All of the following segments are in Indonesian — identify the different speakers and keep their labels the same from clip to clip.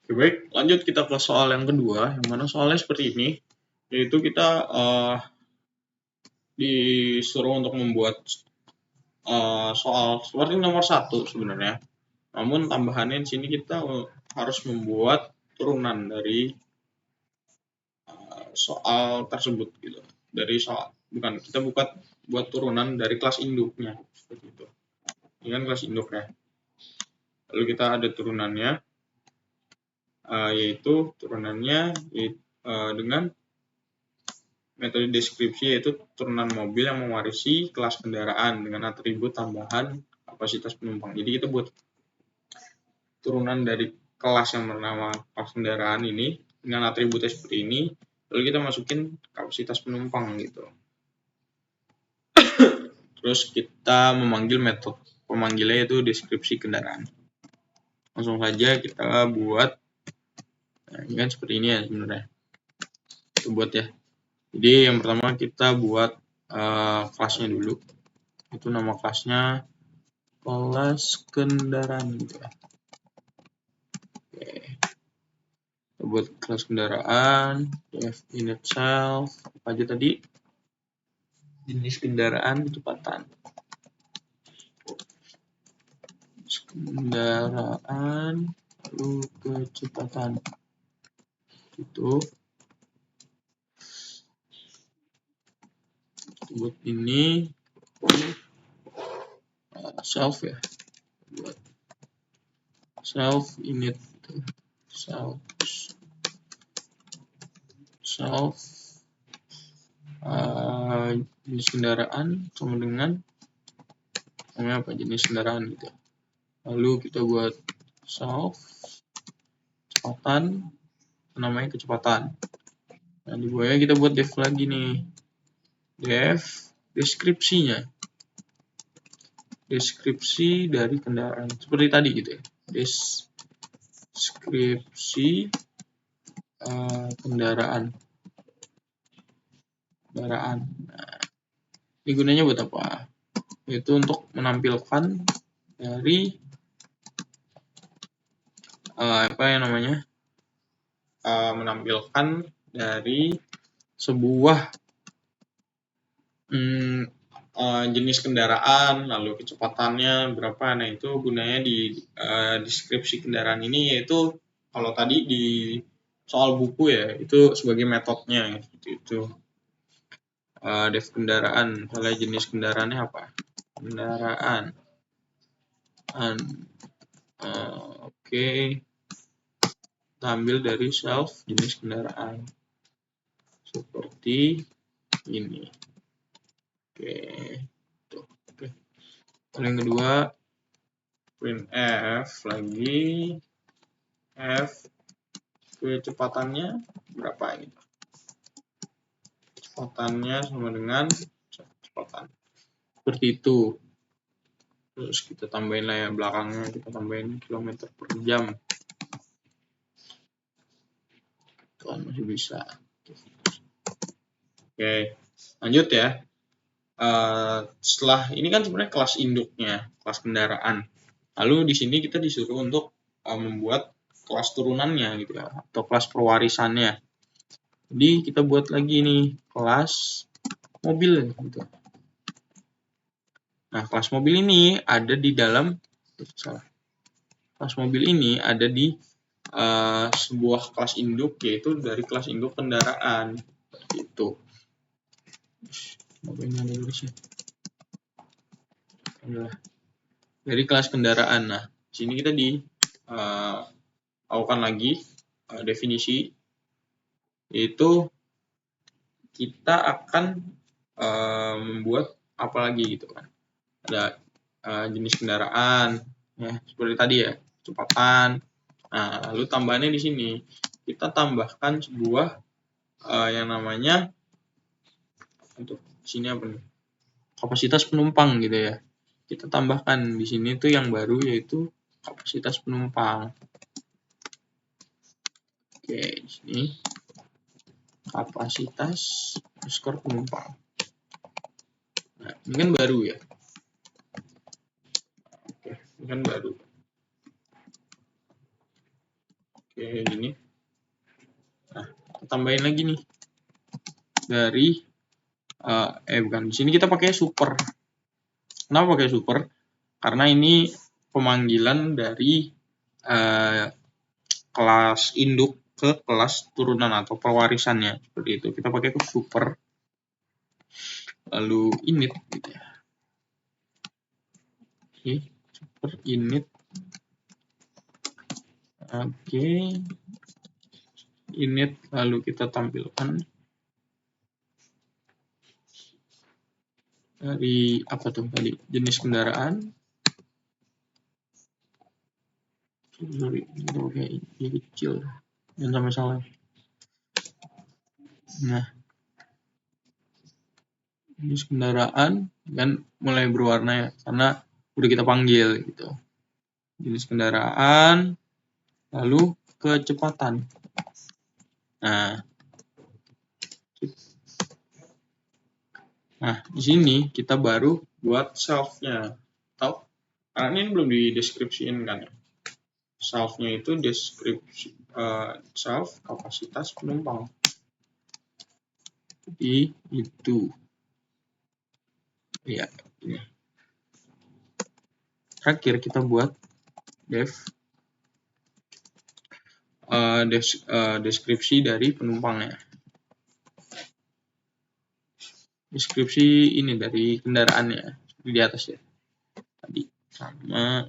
Speaker 1: Oke, baik, lanjut kita ke soal yang kedua, yang mana soalnya seperti ini, yaitu kita disuruh untuk membuat soal seperti nomor 1 sebenarnya. Namun tambahannya di sini kita harus membuat turunan dari soal tersebut gitu. Dari soal bukan kita buat turunan dari kelas induknya seperti itu. Ini kan kelas induknya. Lalu kita ada turunannya, yaitu turunannya dengan metode deskripsi, yaitu turunan mobil yang mewarisi kelas kendaraan dengan atribut tambahan kapasitas penumpang. Jadi kita buat turunan dari kelas yang bernama kelas kendaraan ini dengan atributnya seperti ini, lalu kita masukin kapasitas penumpang gitu. Terus kita memanggil metode pemanggilnya yaitu deskripsi kendaraan. Langsung saja kita buat, nah, ini kan seperti ini ya sebenarnya. Kita buat ya. Jadi yang pertama kita buat kelasnya dulu. Itu nama kelasnya kelas kendaraan gitu ya. Oke. Kita buat kelas kendaraan, def in itself, apa aja tadi? Jenis kendaraan, kecepatan. Kendaraan, lalu kecepatan. Itu buat ini self ya, buat self init self jenis kendaraan sama dengan namanya apa, jenis kendaraan gitu. Lalu kita buat self kecepatan, namanya kecepatan. Nah di bawahnya kita buat def lagi nih, def deskripsinya, deskripsi dari kendaraan seperti tadi gitu ya, deskripsi kendaraan. Nah, ini gunanya buat apa? Yaitu untuk menampilkan dari menampilkan dari sebuah jenis kendaraan, lalu kecepatannya berapa. Nah itu gunanya di deskripsi kendaraan ini, yaitu kalau tadi di soal buku ya itu sebagai metodenya gitu. Itu def kendaraan, misalnya jenis kendaraannya apa, kendaraan oke. Kita ambil dari self jenis kendaraan seperti ini. Oke, tuh. Oke. Yang kedua, printf lagi, f kecepatannya berapa gitu. Kecepatannya sama dengan kecepatan. Seperti itu. Terus kita tambahin lah ya belakangnya, kita tambahin kilometer per jam. Kan masih bisa. Oke, lanjut ya. Setelah ini kan sebenarnya kelas induknya, kelas kendaraan. Lalu di sini kita disuruh untuk membuat kelas turunannya gitu ya, atau kelas pewarisannya. Jadi kita buat lagi nih kelas mobil gitu. Nah, kelas mobil ini ada di dalam kelas mobil ini ada di sebuah kelas induk, yaitu dari kelas induk kendaraan seperti itu. Dari kelas kendaraan. Nah, di sini kita lakukan lagi definisi, yaitu kita akan membuat apa lagi gitu kan. Ada jenis kendaraan ya seperti tadi ya, kecepatan. Nah, lalu tambahannya di sini kita tambahkan sebuah yang namanya untuk sini apa nih? Kapasitas penumpang gitu ya. Kita tambahkan di sini tuh yang baru, yaitu kapasitas penumpang. Oke, di sini kapasitas skor penumpang. Nah, ini kan baru ya. Oke, ini kan baru. Oke, gini. Nah, tambahin lagi nih dari bukan, di sini kita pakai super. Kenapa pakai super? Karena ini pemanggilan dari kelas induk ke kelas turunan atau pewarisannya, seperti itu. Kita pakai ke super, lalu init gitu ya. Oke, super init. Oke, init, lalu kita tampilkan dari apa tuh tadi, jenis kendaraan. Sorry, itu kayak ini kecil, jangan sampai salah. Nah, jenis kendaraan dan mulai berwarna ya, karena udah kita panggil gitu. Jenis kendaraan, lalu kecepatan. Nah, di sini kita baru buat self-nya. Karena ini belum dideskripsiin kan ya. Self-nya itu deskripsi self kapasitas penumpang. Jadi itu. Ya, ini. Terakhir kita buat deskripsi dari penumpangnya. Deskripsi ini dari kendaraannya di atas ya. Tadi sama.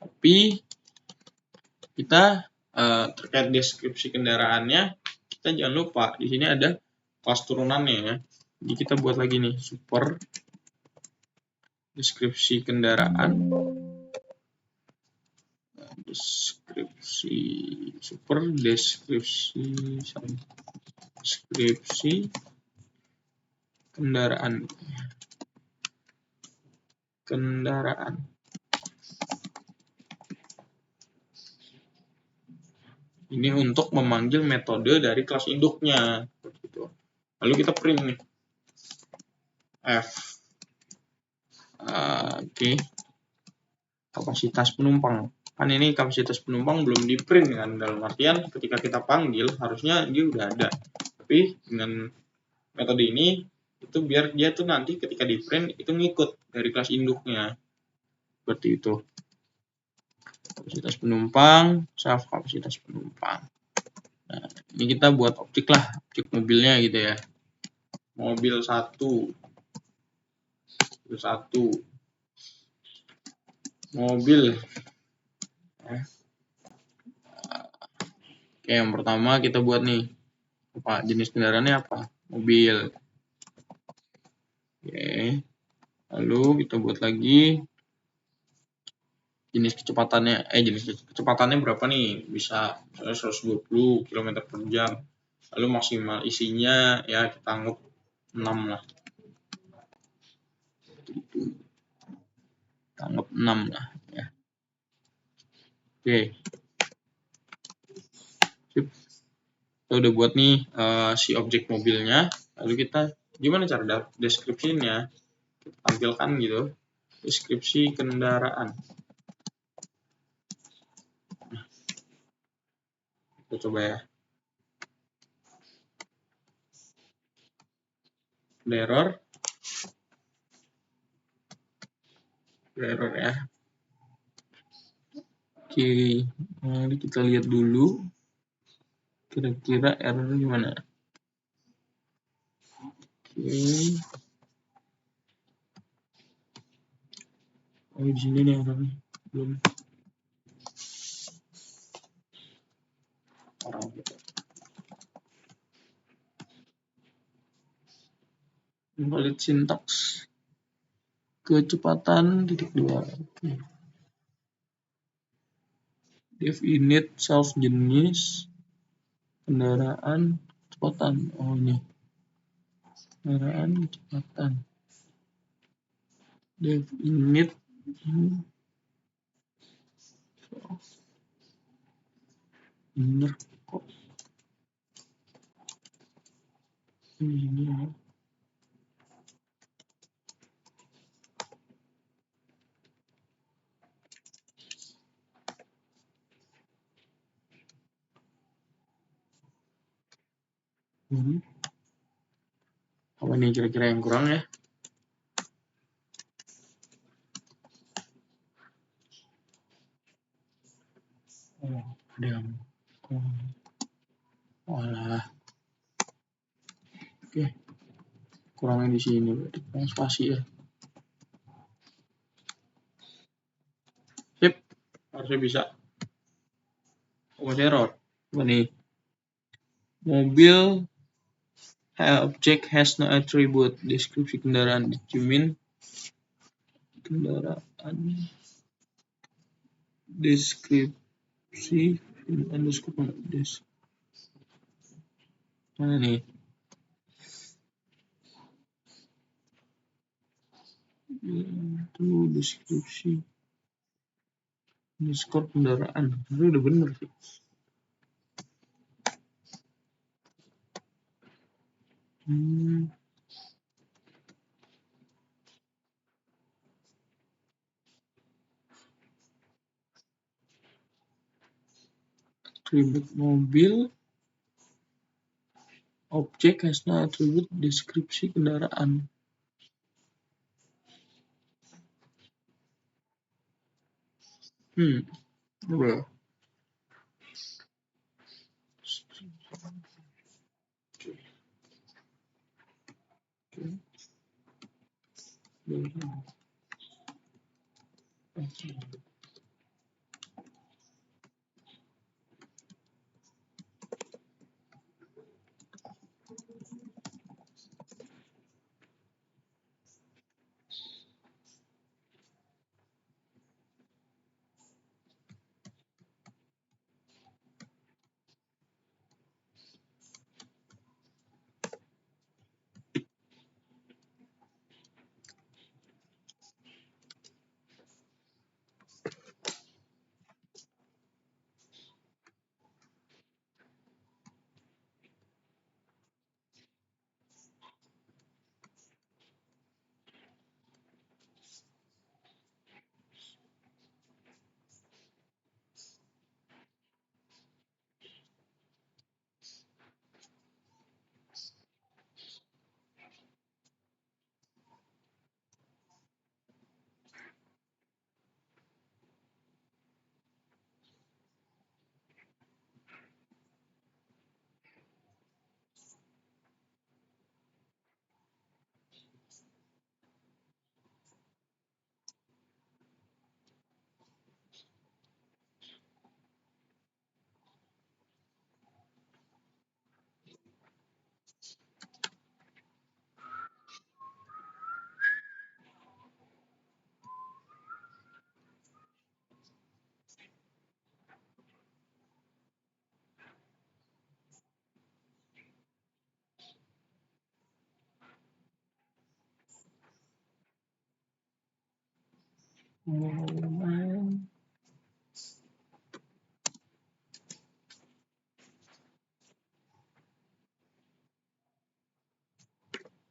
Speaker 1: Tapi kita terkait deskripsi kendaraannya, kita jangan lupa di sini ada kelas turunannya ya. Jadi kita buat lagi nih super deskripsi kendaraan, deskripsi kendaraan. Ini untuk memanggil metode dari kelas induknya. Lalu kita print nih F. Oke. Kapasitas penumpang. Kan ini kapasitas penumpang belum di print kan, dalam artian ketika kita panggil harusnya dia udah ada. Tapi dengan metode ini itu biar dia tuh nanti ketika di print itu ngikut dari kelas induknya. Seperti itu. Kapasitas penumpang, self kapasitas penumpang. Nah, ini kita buat objek lah, objek mobilnya gitu ya. Mobil 1. Mobil. Oke, yang pertama kita buat nih, apa jenis kendaraannya apa? Mobil. Oke, lalu kita buat lagi jenis kecepatannya berapa nih? Bisa 120 km per jam. Lalu maksimal isinya ya kita anggap 6 lah. Kita anggap 6 lah ya. Oke. Sip. Kita udah buat nih si objek mobilnya. Lalu kita gimana cara deskripsinya? Kita tampilkan gitu. Deskripsi kendaraan. Kita coba ya. Error ya. Oke, mari kita lihat dulu kira-kira error gimana. Oke. Oh, di sini nih errornya. Belum. Invalid syntax. Kecepatan -2. Dev init self jenis kendaraan kecepatan. Oh ini kendaraan kecepatan. Dev init bener kok ini ya. Apa nih kira-kira yang kurang ya? Oh, ada yang kurang. Walah. Oke. Kurangnya di sini berarti kurang spasi ya. Sip. Harusnya bisa. Oh, error. Apa nih? Mobil object has no attribute. Deskripsi kendaraan. You mean kendaraan deskripsi underscore mana nih? Itu deskripsi underscore kendaraan. Itu udah bener sih. Attribute mobil objek has no attribute deskripsi kendaraan. Coba.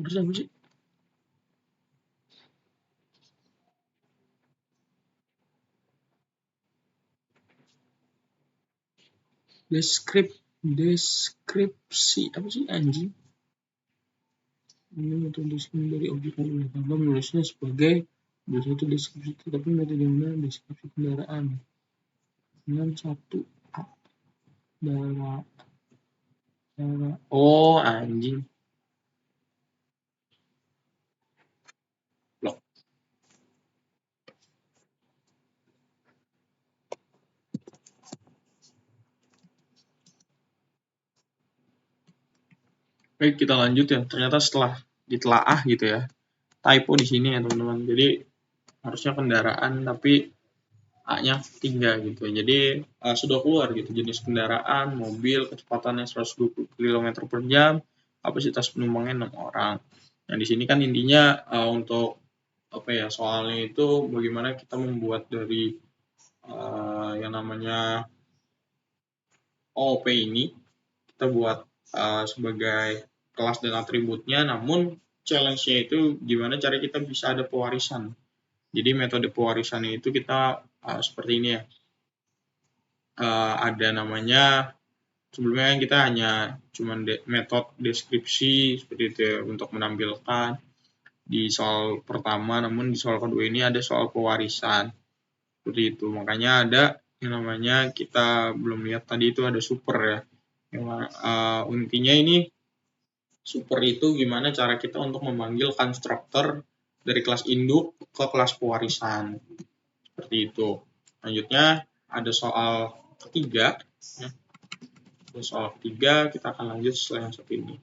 Speaker 1: Terus apa sih? Deskripsi apa sih anjing? Ini metode dari objek mobil. Tanpa menulisnya sebagai satu deskripsi, tapi metode yang deskripsi kendaraan. 61A. Oh anjing. Loh. Baik, kita lanjut ya. Ternyata setelah ditelaah gitu ya, typo di sini ya teman-teman. Jadi harusnya kendaraan tapi A-nya 3 gitu. Jadi sudah keluar gitu jenis kendaraan, mobil, kecepatannya 120 km per jam, kapasitas penumpangnya 6 orang. Nah, di sini kan intinya untuk apa ya, soalnya itu bagaimana kita membuat dari yang namanya OOP ini kita buat sebagai kelas dan atributnya, namun challenge-nya itu gimana cara kita bisa ada pewarisan. Jadi metode pewarisannya itu kita seperti ini ya. Ada namanya sebelumnya kita hanya cuman metode deskripsi seperti itu ya, untuk menampilkan di soal pertama, namun di soal kedua ini ada soal pewarisan seperti itu. Makanya ada yang namanya, kita belum lihat tadi itu ada super ya. Intinya ini super itu gimana cara kita untuk memanggil konstruktor dari kelas induk ke kelas pewarisan seperti itu. Selanjutnya ada soal ketiga. Soal ketiga kita akan lanjut setelah yang satu ini.